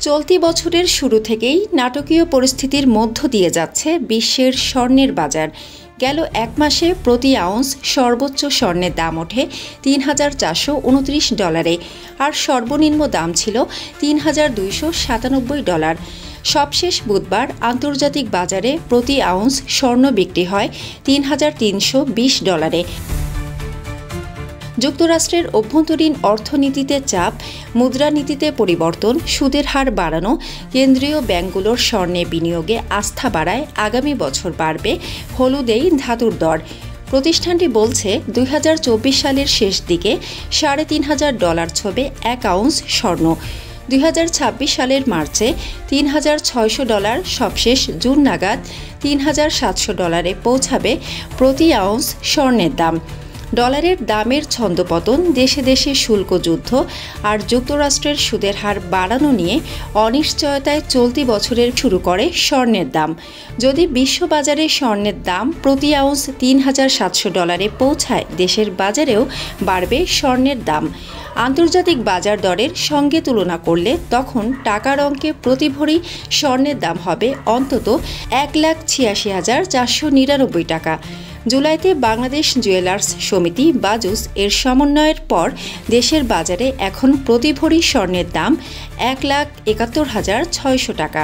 চলতি বছরের শুরু থেকেই নাটকীয় পরিস্থিতির মধ্য দিয়ে যাচ্ছে বিশ্বের স্বর্ণের বাজার। গেল এক মাসে প্রতি আউন্স সর্বোচ্চ স্বর্ণের দাম ওঠে $৩,৪২৯, আর সর্বনিম্ন দাম ছিল $৩,২৯৭। সবশেষ বুধবার আন্তর্জাতিক বাজারে প্রতি আউন্স স্বর্ণ বিক্রি হয় $৩,৩২০। যুক্তরাষ্ট্রের অভ্যন্তরীণ অর্থনীতিতে চাপ, মুদ্রানীতিতে পরিবর্তন, সুদের হার বাড়ানো, কেন্দ্রীয় ব্যাংকগুলোর স্বর্ণে বিনিয়োগে আস্থা বাড়ায় আগামী বছর বাড়বে হলুদেই ধাতুর দর। প্রতিষ্ঠানটি বলছে 2024 সালের শেষ দিকে $3,500 ছবে এক আউন্স স্বর্ণ। 2026 সালের মার্চে $3,600, সবশেষ জুন নাগাদ $3,700 পৌঁছাবে প্রতি আউন্স স্বর্ণের দাম। ডলারের দামের ছন্দপতন, দেশে দেশে শুল্ক যুদ্ধ আর যুক্তরাষ্ট্রের সুদের হার বাড়ানো নিয়ে অনিশ্চয়তায় চলতি বছরের শুরু করে স্বর্ণের দাম। যদি বিশ্ববাজারে স্বর্ণের দাম প্রতি আউন্স $3,700 পৌঁছায়, দেশের বাজারেও বাড়বে স্বর্ণের দাম। আন্তর্জাতিক বাজার দরের সঙ্গে তুলনা করলে তখন টাকার অঙ্কে প্রতি ভরি স্বর্ণের দাম হবে অন্তত $1,86,499 টাকা। জুলাইতে বাংলাদেশ জুয়েলার্স সমিতি বাজুস এর সমন্বয়ের পর দেশের বাজারে এখন প্রতি ভরি স্বর্ণের দাম $1,71,600 টাকা।